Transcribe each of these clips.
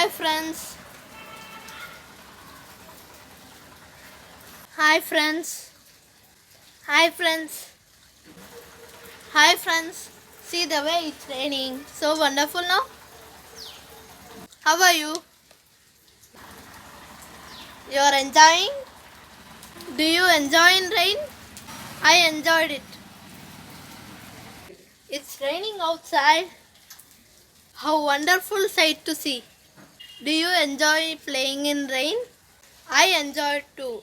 Hi friends. Hi friends. Hi friends. Hi friends. See the way it's raining. So wonderful now. How are you? You are enjoying? Do you enjoy in rain? I enjoyed it. It's raining outside. How wonderful sight to see. Do you enjoy playing in rain? I enjoy it too.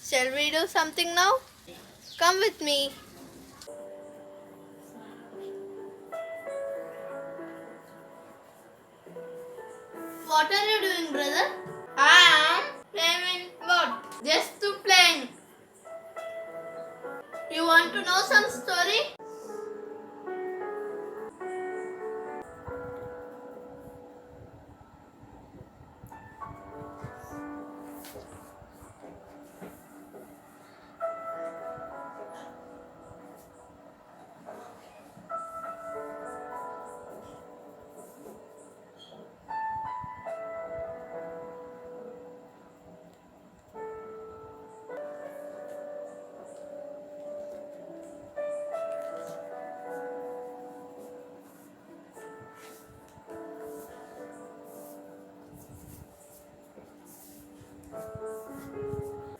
Shall we do something now? Come with me. What are you doing, brother? I am playing what? Just to playing. You want to know some story?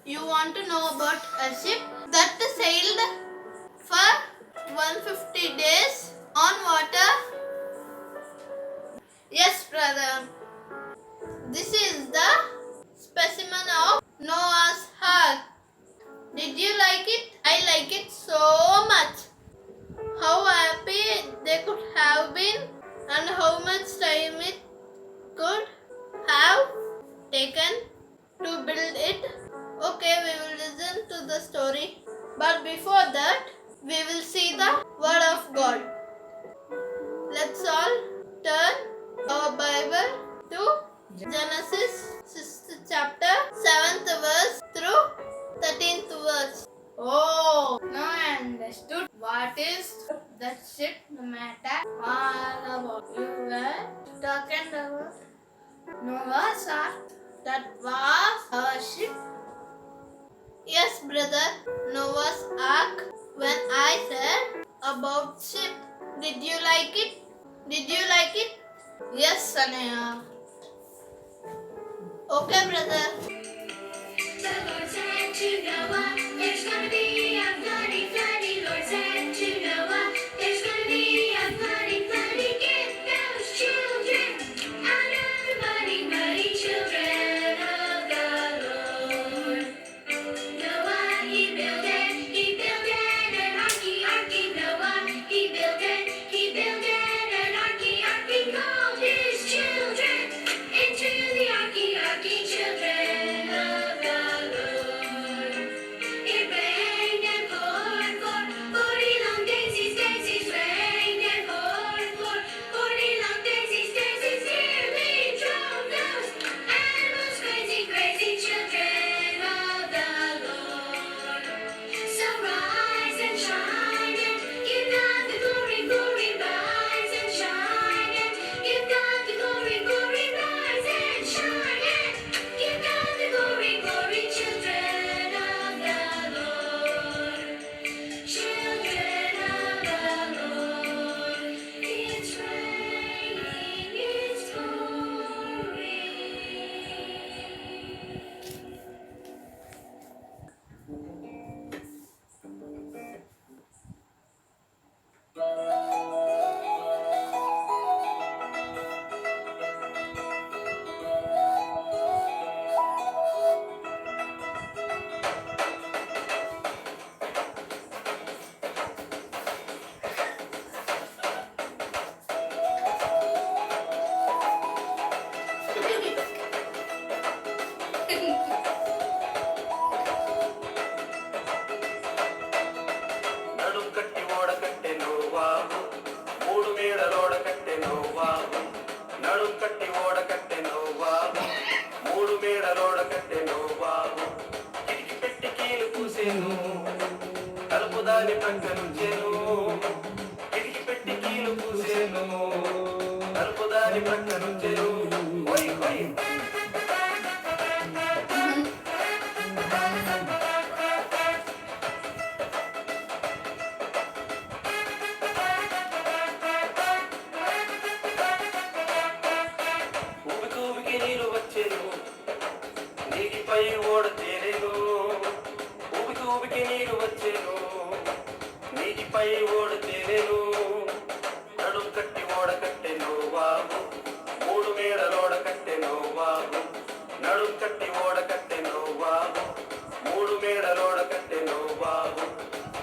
You want to know about a ship that sailed for 150 days on water? Yes, brother. This is the specimen of Noah's Ark. Did you like it? I like it so much. How happy they could have been and how much time it could have taken to build it. Okay, we will listen to the story. But before that, we will see the Word of God. Let's all turn our Bible to Genesis 6th chapter, 7th verse through 13th verse. Oh, now I understood what is that shit no matter all about. You were talking about Noah's Ark. That was our ship. Yes, brother, Noah's Ark. When I said about ship, did you like it? Did you like it? Yes, Sanaya. Okay, brother. The Lord said to Noah, there's gonna be a flooding, flooding. Lord said to Noah, there's gonna be a flooding, flooding. Get those children out of the muddy, muddy children of the Lord. Noah, he built an arky, Noah, he built an arky, called his children into the arky, children of the Lord. It rained and poured for 40 long days, rained and poured for 40 long days, nearly drove those animals crazy, children of the Lord. So rise and shine and give God the glory, rise and shine and give God the glory, rise and shine and give God the glory, children of the Lord. Children of the Lord, it's raining, it's pouring. నడుం కట్టి ఓడ కట్టె నోవాహు మూడు మేడలోడ కట్టె నోవాహు నడుం కట్టి ఓడ కట్టె నోవాహు మూడు మేడలోడ కట్టె నోవాహు కిటికి పెట్టి కీలు పూసేను కలుపు దాని ప్రక్కనుంచేను కిటికి పెట్టి కీలు పూసేను కలుపు దాని ప్రక్కనుంచేను నీటిపై ఓడతేనేను ఊబికి ఊబికి నీరు వచ్చేను నీటిపై ఓడతేనేను నడుం కట్టి ఓడ కట్టెను బాబు మూడు మేడలోడ కట్టెను బాబు నడుం కట్టి ఓడ కట్టెను బాబు మూడు మేడలోడ కట్టెను బాబు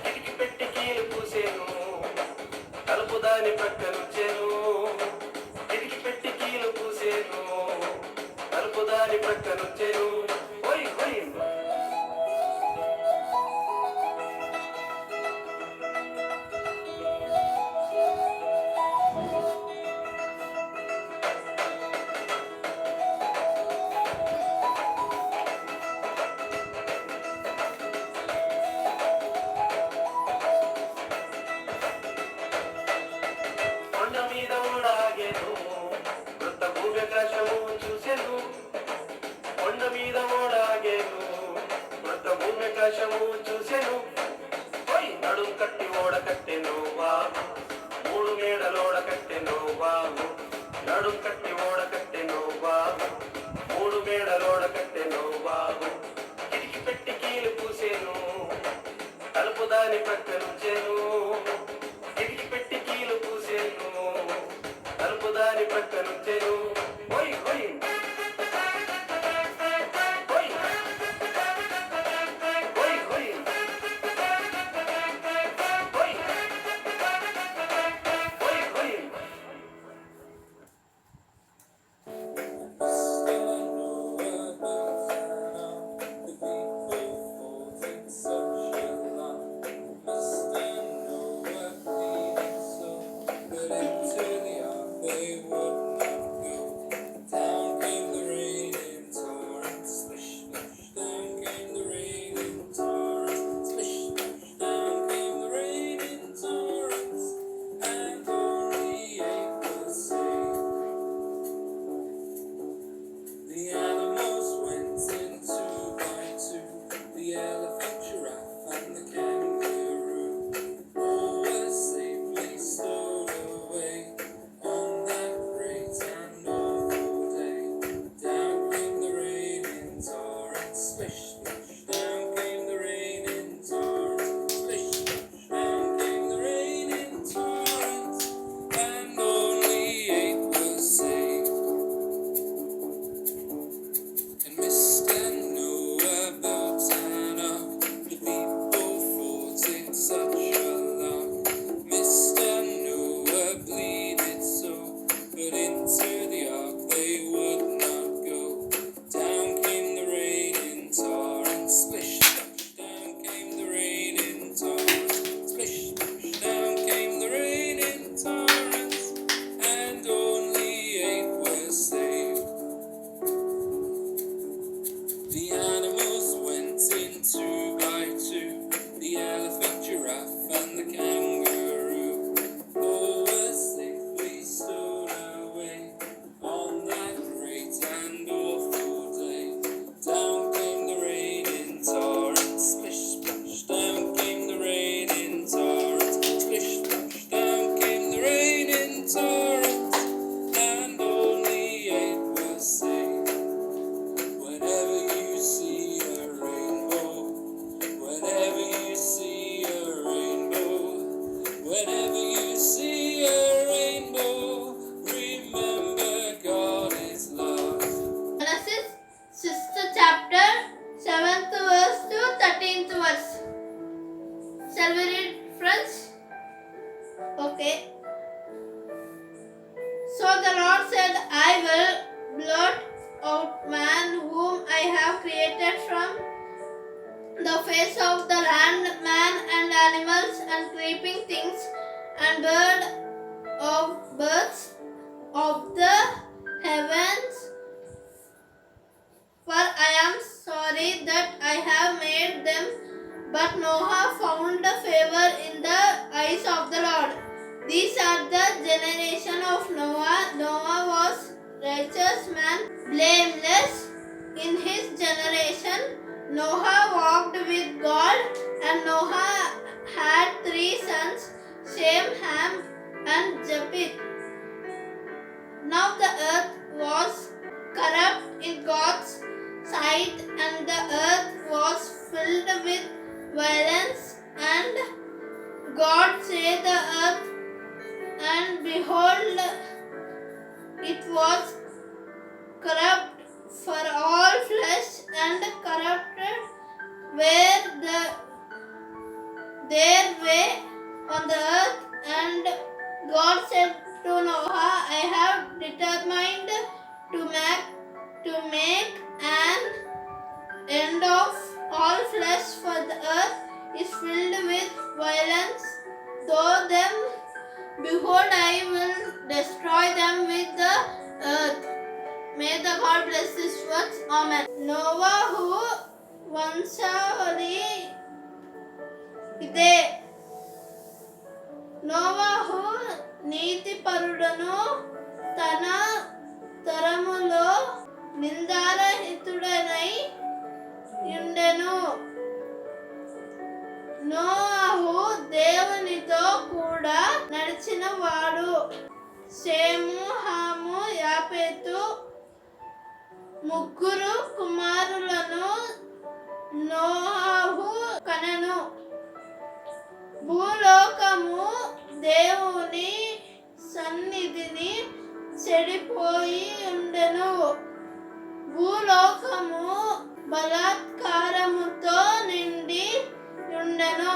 కిటికి పెట్టి కీలు పూసేను కలుపు దాని ప్రక్కనుంచెను కిటికి పెట్టి కీలు పూసేను కలుపు దాని ప్రక్కనుంచెను హోయ్ హోయ్ కొండ మీద ఓడాగేను వృత్త భూమ్యాకాశము చూసెను కొండ మీద ఓడాగేను వృత్త భూమ్యాకాశము చూసెను పోయి నడుం కట్టి ఓడ కట్టెను బాబు మూడు మేడలోడ కట్టెను బాబు నడుం కట్టి ఓడ కట్టెను బాబు మూడు మేడలోడ కట్టెను బాబు కిటికి పెట్టి కీలు పూసేను తలుపు దాని ప్రక్కనుంచెను కిటికి పెట్టి కీలు పూసేను తలుపు దాని ప్రక్కనుంచెను హోయ్ హోయ్ హోయ్ హోయ్ హోయ్ హోయ్ హోయ్ హోయ్ The animals went in two by two. The elephant, giraffe, and the kangaroo. All were safely stowed away on that great and awful day. Down came the rain in torrents, splish, splash. Down came the rain in torrents, splish, splash. Down came the rain in torrents, and only 8 were saved. And Mr. Noah built an ark. The people thought it such a lark. Mr. Noah bleeded so, but into the ark they would not go. Down came the rain in torrents, splish, splash. Down came the rain in torrents, splish, splash. Down came the rain in torrents, and only 8 were saved. The animals went in two by two. The elephant, giraffe, and the kangaroo. All were safely stowed away on that great and awful day. Down came the rain in torrents, splish, splash. Down came the rain in torrents, splish, splash. Down came the rain in torrents, and only 8 were saved. Whenever you see a rainbow, whenever you see a rainbow, whenever you see a rainbow, remember God is love. Genesis 6th chapter 7th verse to 13th verse. Shall we read, friends? Okay. So the Lord said, I will blot out man whom I have created from the face of the land, man and animals and creeping things and birds of the heavens, for I am sorry that I have made them. But Noah found favor in the eyes of the Lord. These are the generation of Noah. Noah was righteous man, blameless in his generation. Noah walked with God, and Noah had 3 sons, Shem, Ham, and Japheth. Now the earth was corrupt in God's sight, when the earth was filled with violence, and God saw the earth, and behold, it was corrupt for all flesh, and corrupted were their way on the earth. And God said to Noah, I have determined to make an end of all flesh, for the earth is filled with violence through them. Behold, I will destroy them with the earth. May the God bless this words. Amen. Novahu వంశావళి ఇదే. నోవాహు నీతిపరుడను, తన తరములో నిందారహితుడనై ఉండెను. నోవాహు దేవునితో కూడా నడిచిన వాడు. షేము, హాము, యాపెతు ముగ్గురు కుమారులను నోవాహు కనెను. భూలోకము దేవుని సన్నిధిని చెడిపోయి ఉండెను. భూలోకము బలాత్కారముతో నిండి ఉండెను.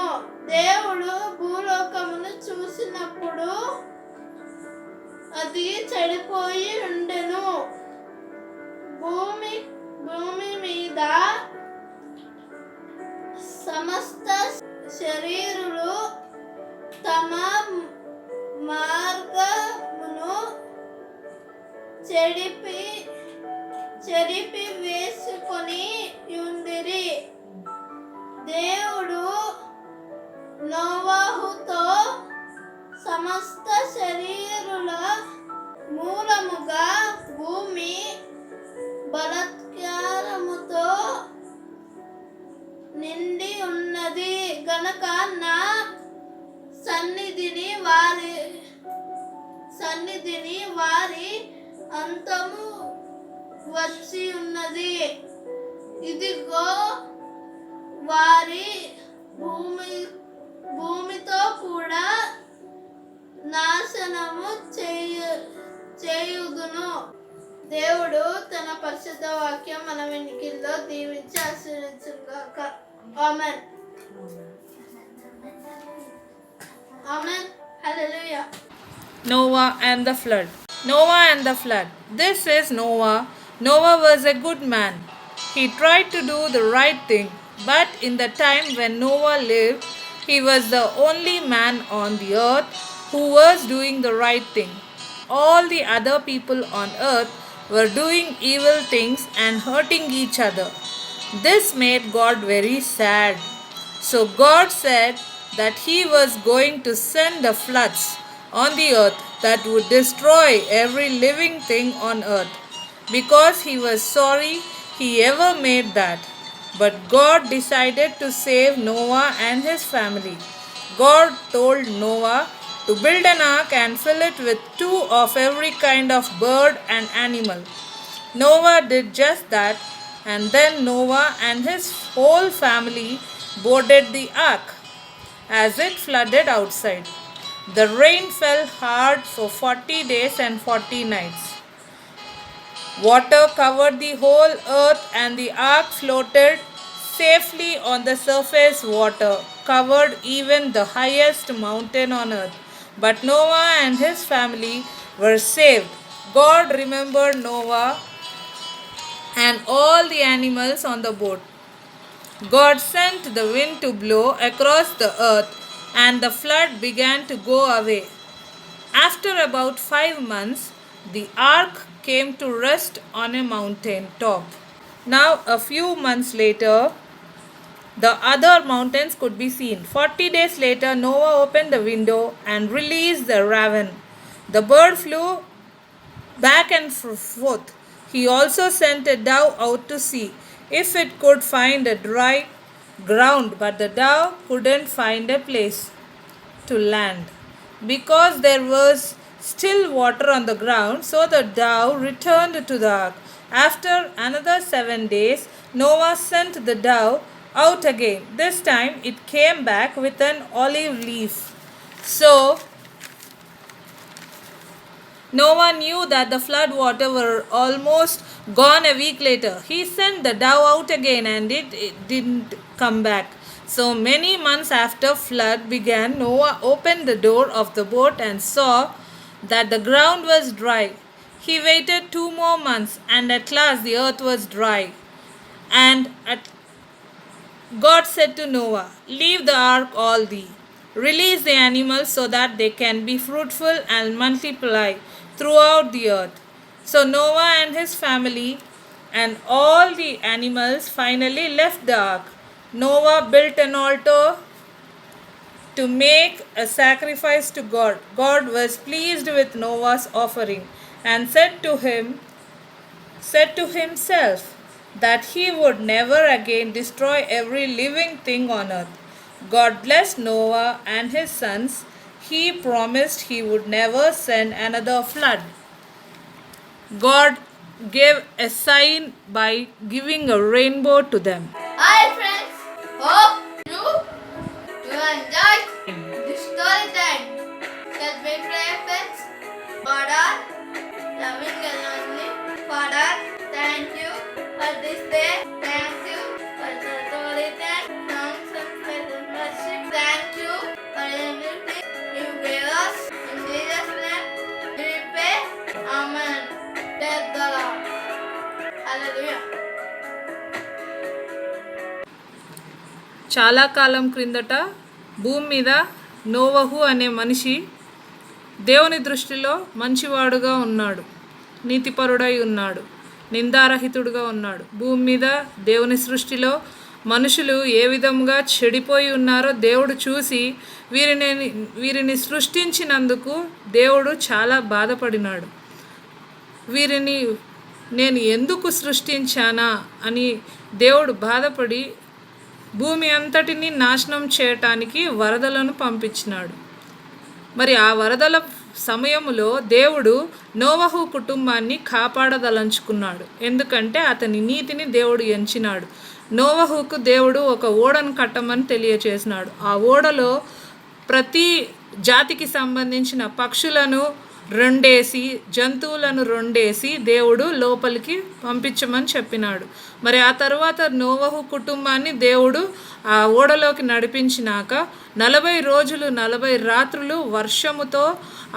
దేవుడు భూలోకమును చూసినప్పుడు అది చెడిపోయి ఉండెను. భూమి మీద సమస్త శరీరులు తమ మార్గమును చెరిపి వేసుకొని ఉండిరి. దేవుడు నోవాహుతో సమస్త శరీరుల మూలముగా భూమి బలాత్కారముతో నిండి ఉన్నది గనక నా సన్నిధిని వారి అంతము వచ్చి ఉన్నది. ఇదిగో వారి భూమితో కూడా నాశనము చేయుదును. దేవుడు తన పరిశుద్ధ వాక్యం మన వెనుకల్లో దీవించి ఆశీర్వదించుగాక. ఆమేన్. ఆమేన్. హల్లెలూయా. Noah and the flood. Noah and the flood. This is Noah. Noah was a good man. He tried to do the right thing, but in the time when Noah lived, he was the only man on the earth who was doing the right thing. All the other people on earth were doing evil things and hurting each other. This made God very sad. So God said that he was going to send the floods on the earth that would destroy every living thing on earth, because he was sorry he ever made that. But God decided to save Noah and his family. God told Noah to build an ark and fill it with 2 of every kind of bird and animal. Noah did just that, and then Noah and his whole family boarded the ark as it flooded outside. The rain fell hard for 40 days and 40 nights. Water covered the whole earth, and the ark floated safely on the surface. Water covered even the highest mountain on earth. But Noah and his family were saved. God remembered Noah and all the animals on the boat. God sent the wind to blow across the earth, and the flood began to go away. After about 5 months, the ark came to rest on a mountain top. Now, a few months later, the other mountains could be seen. 40 days later, Noah opened the window and released the raven. The bird flew back and forth. He also sent a dove out to see if it could find a dry ground, but the dove couldn't find a place to land, because there was still water on the ground. So the dove returned to the ark. After another 7 days, Noah sent the dove out again. This time it came back with an olive leaf. So Noah knew that the flood water were almost gone a week later. He sent the dove out again and it didn't come back. So many months after flood began, Noah opened the door of the boat and saw that the ground was dry. He waited 2 more months and at last the earth was dry. And God said to Noah, "Leave the ark, all thee. Release the animals so that they can be fruitful and multiply throughout the earth." So Noah and his family and all the animals finally left the ark. Noah built an altar to make a sacrifice to God. God was pleased with Noah's offering and said to himself that he would never again destroy every living thing on earth. God blessed Noah and his sons. He promised he would never send another flood. God gave a sign by giving a rainbow to them. Hi friends, hope you enjoyed this story time. Shall we pray, friends? Father, loving and only Father, thank you for this day. Thank you for the story time, songs and present worship. Thank you for everything you gave us. In Jesus' name, we pray. Amen. Praise the Lord. Hallelujah. చాలా కాలం క్రిందట భూమి మీద నోవహు అనే మనిషి దేవుని దృష్టిలో మంచివాడుగా ఉన్నాడు, నీతిపరుడై ఉన్నాడు, నిందారహితుడుగా ఉన్నాడు. భూమి మీద దేవుని సృష్టిలో మనుషులు ఏ విధంగా చెడిపోయి ఉన్నారో దేవుడు చూసి వీరిని సృష్టించినందుకు దేవుడు చాలా బాధపడినాడు. వీరిని నేను ఎందుకు సృష్టించానా అని దేవుడు బాధపడి భూమి అంతటిని నాశనం చేయటానికి వరదలను పంపించినాడు. మరి ఆ వరదల సమయములో దేవుడు నోవహు కుటుంబాన్ని కాపాడదలంచుకున్నాడు. ఎందుకంటే అతని నీతిని దేవుడు ఎంచినాడు. నోవహుకు దేవుడు ఒక ఓడను కట్టమని తెలియచేసినాడు. ఆ ఓడలో ప్రతి జాతికి సంబంధించిన పక్షులను రెండేసి, జంతువులను రెండేసి దేవుడు లోపలికి పంపించమని చెప్పినాడు. మరి ఆ తర్వాత నోవహు కుటుంబాన్ని దేవుడు ఆ ఓడలోకి నడిపించినాక 40 రోజులు 40 రాత్రులు వర్షముతో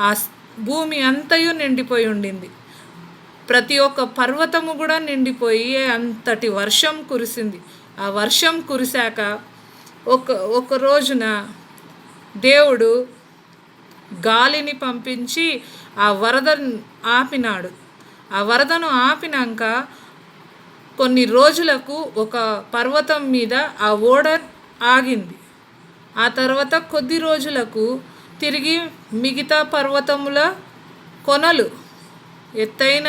ఆ భూమి అంతయు నిండిపోయి ఉండింది. ప్రతి ఒక్క పర్వతము కూడా నిండిపోయి అంతటి వర్షం కురిసింది. ఆ వర్షం కురిశాక ఒక రోజున దేవుడు గాలిని పంపించి ఆ వరదను ఆపినాడు. ఆ వరదను ఆపినాక కొన్ని రోజులకు ఒక పర్వతం మీద ఆ ఓడ ఆగింది. ఆ తర్వాత కొద్ది రోజులకు తిరిగి మిగతా పర్వతముల కొనలు, ఎత్తైన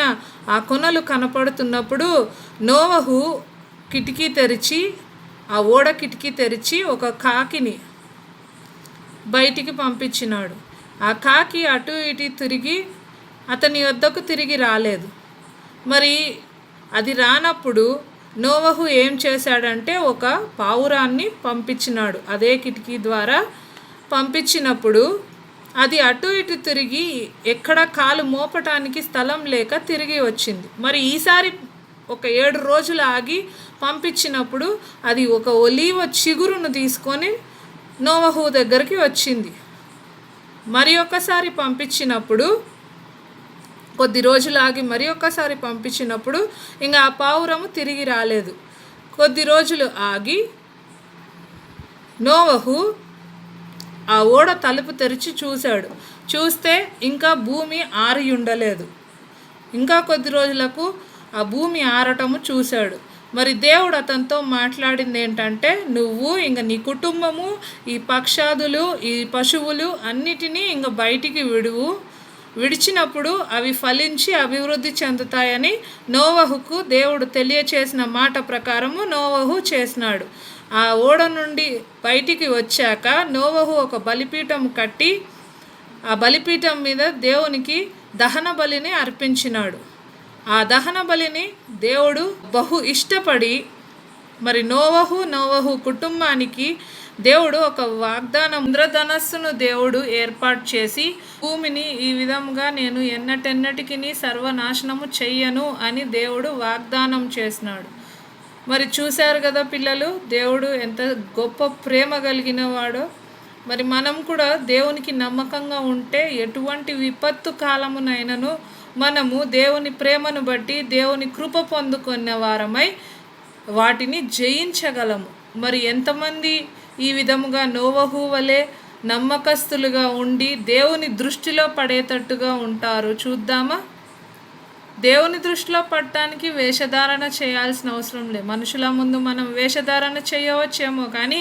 ఆ కొనలు కనపడుతున్నప్పుడు నోవహు కిటికీ తెరిచి, ఆ ఓడ కిటికీ తెరిచి ఒక కాకిని బయటికి పంపించినాడు. ఆ కాకి అటు ఇటు తిరిగి అతని వద్దకు తిరిగి రాలేదు. మరి అది రానప్పుడు నోవహు ఏం చేశాడంటే ఒక పావురాన్ని పంపించినాడు. అదే కిటికీ ద్వారా పంపించినప్పుడు అది అటు ఇటు తిరిగి ఎక్కడ కాలు మోపటానికి స్థలం లేక తిరిగి వచ్చింది. మరి ఈసారి ఒక 7 రోజులు ఆగి పంపించినప్పుడు అది ఒక ఒలీవ చిగురును తీసుకొని నోవహు దగ్గరికి వచ్చింది. మరి ఒకసారి పంపించినప్పుడు కొద్ది రోజులు ఆగి మరి ఒకసారి పంపించినప్పుడు ఇంకా ఆ పావురము తిరిగి రాలేదు. కొద్ది రోజులు ఆగి నోవహు ఆ ఓడ తలుపు తెరిచి చూశాడు. చూస్తే ఇంకా భూమి ఆరి ఉండలేదు. ఇంకా కొద్ది రోజులకు ఆ భూమి ఆరటము చూశాడు. మరి దేవుడు అతనితో మాట్లాడింది ఏంటంటే, నువ్వు ఇంక నీ కుటుంబము, ఈ పక్షాదులు, ఈ పశువులు అన్నిటినీ ఇంక బయటికి విడిచినప్పుడు అవి ఫలించి అభివృద్ధి చెందుతాయని నోవహుకు దేవుడు తెలియచేసిన మాట ప్రకారము నోవహు చేసినాడు. ఆ ఓడ నుండి బయటికి వచ్చాక నోవహు ఒక బలిపీఠం కట్టి ఆ బలిపీఠం మీద దేవునికి దహన బలిని అర్పించినాడు. ఆ దహన బలిని దేవుడు బహు ఇష్టపడి మరి నోవహు కుటుంబానికి దేవుడు ఒక వాగ్దానం ఇంద్రధనస్సును దేవుడు ఏర్పాటు చేసి భూమిని ఈ విధంగా నేను ఎన్నటెన్నటికి సర్వనాశనము చెయ్యను అని దేవుడు వాగ్దానం చేసినాడు. మరి చూశారు కదా పిల్లలు, దేవుడు ఎంత గొప్ప ప్రేమ కలిగిన వాడో. మరి మనం కూడా దేవునికి నమ్మకంగా ఉంటే ఎటువంటి విపత్తు కాలమునైనను మనము దేవుని ప్రేమను బట్టి దేవుని కృప పొందుకున్న వారమై వాటిని జయించగలము. మరి ఎంతమంది ఈ విధముగా నోవహు వలె నమ్మకస్తులుగా ఉండి దేవుని దృష్టిలో పడేటట్టుగా ఉంటారు చూద్దామా? దేవుని దృష్టిలో పడటానికి వేషధారణ చేయాల్సిన అవసరం లేదు. మనుషుల ముందు మనం వేషధారణ చేయవచ్చేమో, కానీ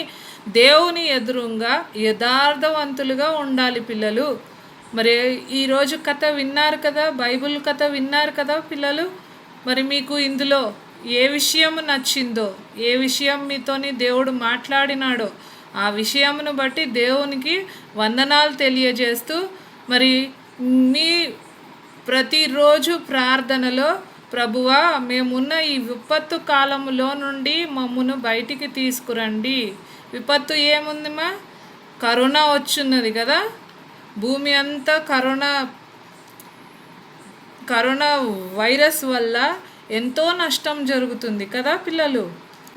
దేవుని ఎదురుగా యథార్థవంతులుగా ఉండాలి పిల్లలు. మరి ఈరోజు కథ విన్నారు కదా, బైబిల్ కథ విన్నారు కదా పిల్లలు. మరి మీకు ఇందులో ఏ విషయం నచ్చిందో, ఏ విషయం మీతోని దేవుడు మాట్లాడినాడో ఆ విషయమును బట్టి దేవునికి వందనాలు తెలియజేస్తూ మరి మీ ప్రతిరోజు ప్రార్థనలో ప్రభువా మేమున్న ఈ విపత్తు కాలములో నుండి మమ్మను బయటికి తీసుకురండి. విపత్తు ఏముందిమా? కరోనా వచ్చున్నది కదా, భూమి అంతా కరోనా వైరస్ వల్ల ఎంతో నష్టం జరుగుతుంది కదా పిల్లలు.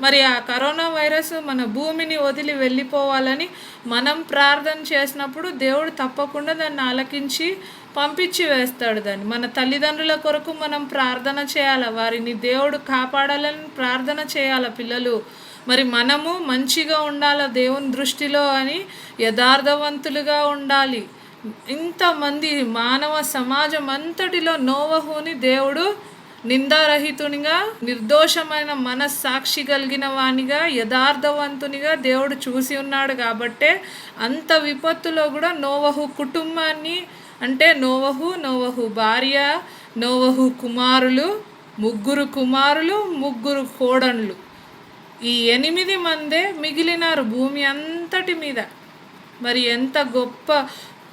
మరి ఆ కరోనా వైరస్ మన భూమిని వదిలి వెళ్ళిపోవాలని మనం ప్రార్థన చేసినప్పుడు దేవుడు తప్పకుండా దాన్ని ఆలకించి పంపించి వేస్తాడు. దాన్ని మన తల్లిదండ్రుల కొరకు మనం ప్రార్థన చేయాలి, వారిని దేవుడు కాపాడాలని ప్రార్థన చేయాలి పిల్లలు. మరి మనము మంచిగా ఉండాలి దేవుని దృష్టిలో అని యథార్థవంతులుగా ఉండాలి. ఇంతమంది మానవ సమాజం అంతటిలో నోవహుని దేవుడు నిందారహితునిగా, నిర్దోషమైన మనస్సాక్షి కలిగిన వానిగా, యథార్థవంతునిగా దేవుడు చూసి ఉన్నాడు. కాబట్టే అంత విపత్తులో కూడా నోవహు కుటుంబాన్ని, అంటే నోవహు భార్య, నోవహు కుమారులు, 3 కుమారులు, 3 కోడన్లు, ఈ 8 మందే మిగిలినారు భూమి అంతటి మీద. మరి ఎంత గొప్ప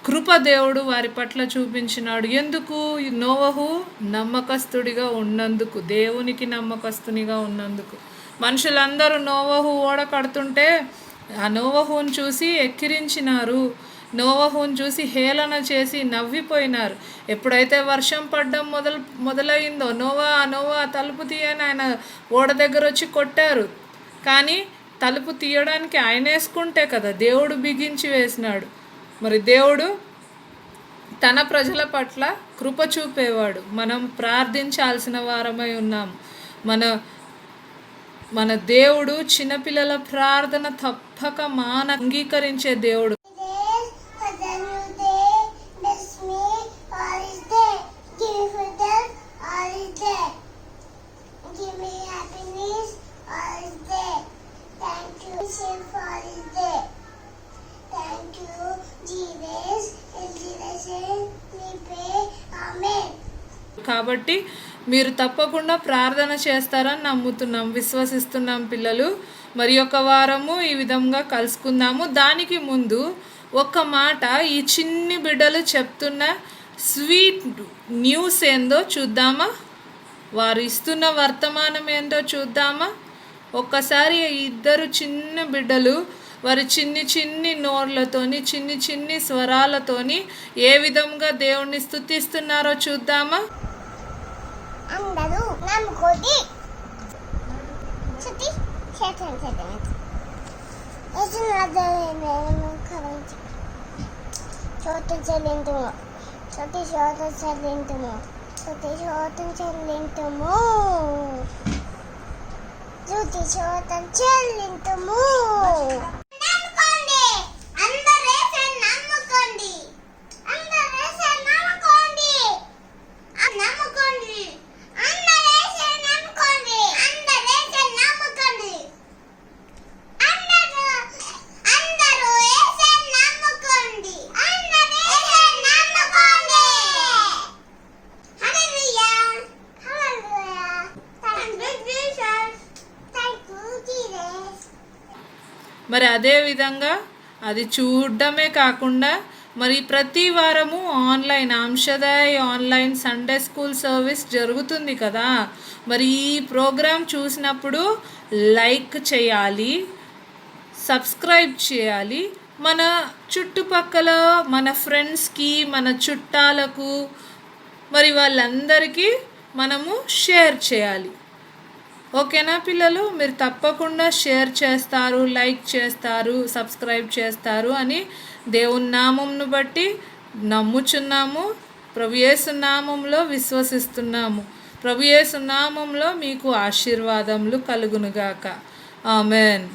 కృప దేవుడు వారి పట్ల చూపించినాడు. ఎందుకు? నోవహు నమ్మకస్తుడిగా ఉన్నందుకు, దేవునికి నమ్మకస్తునిగా ఉన్నందుకు. మనుషులందరూ నోవహు ఓడ కడుతుంటే ఆ నోవహుని చూసి ఎక్కిరించినారు, నోవహుని చూసి హేళన చేసి నవ్విపోయినారు. ఎప్పుడైతే వర్షం పడ్డం మొదలైందో నోవా తలుపు తీయని ఆయన ఓడ దగ్గర వచ్చి కొట్టారు. కానీ తలుపు తీయడానికి ఆయన వేసుకుంటే కదా దేవుడు బిగించి వేసినాడు. మరి దేవుడు తన ప్రజల పట్ల కృప చూపేవాడు. మనం ప్రార్థించాల్సిన వారమై ఉన్నాము. మన దేవుడు చిన్నపిల్లల ప్రార్థన తప్పక అంగీకరించే దేవుడు. కాబట్టి మీరు తప్పకుండా ప్రార్థన చేస్తారని నమ్ముతున్నాం, విశ్వసిస్తున్నాం పిల్లలు. మరి ఒక వారము ఈ విధంగా కలుసుకుందాము. దానికి ముందు ఒక మాట ఈ చిన్ని బిడ్డలు చెప్తున్న స్వీట్ న్యూస్ ఏందో చూద్దామా? వారు ఇస్తున్న వర్తమానం ఏంటో చూద్దామా? ఒక్కసారి ఇద్దరు చిన్న బిడ్డలు వారి చిన్ని నోర్లతోని, చిన్ని స్వరాలతోని ఏ విధంగా దేవుణ్ణి స్తుతిస్తున్నారో చూద్దామా? అందరూ నమ్ముకోండి. చోటి చెల్లింతము. మరి అదే విధంగా అది చూడడమే కాకుండా మరి ప్రతి వారము ఆన్లైన్ అంశోదయ్ ఆన్లైన్ సండే స్కూల్ సర్వీస్ జరుగుతుంది కదా. మరి ఈ ప్రోగ్రాం చూసినప్పుడు లైక్ చేయాలి, సబ్స్క్రైబ్ చేయాలి. మన చుట్టుపక్కల మన ఫ్రెండ్స్కి, మన చుట్టాలకు, మరి వాళ్ళందరికీ మనము షేర్ చేయాలి. ఓకేనా పిల్లలు? మీరు తప్పకుండా షేర్ చేస్తారు, లైక్ చేస్తారు, సబ్స్క్రైబ్ చేస్తారు అని దేవుని నామంను బట్టి నమ్ముచున్నాము. ప్రభు యేసు నామంలో విశ్వసిస్తున్నాము. ప్రభు యేసు నామంలో మీకు ఆశీర్వాదములు కలుగునుగాక. ఆమెన్.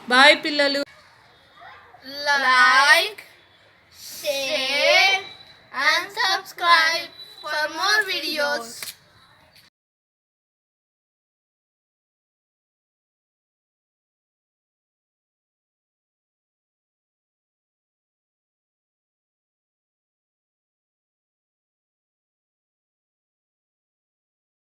బాయ్ పిల్లలు. Like,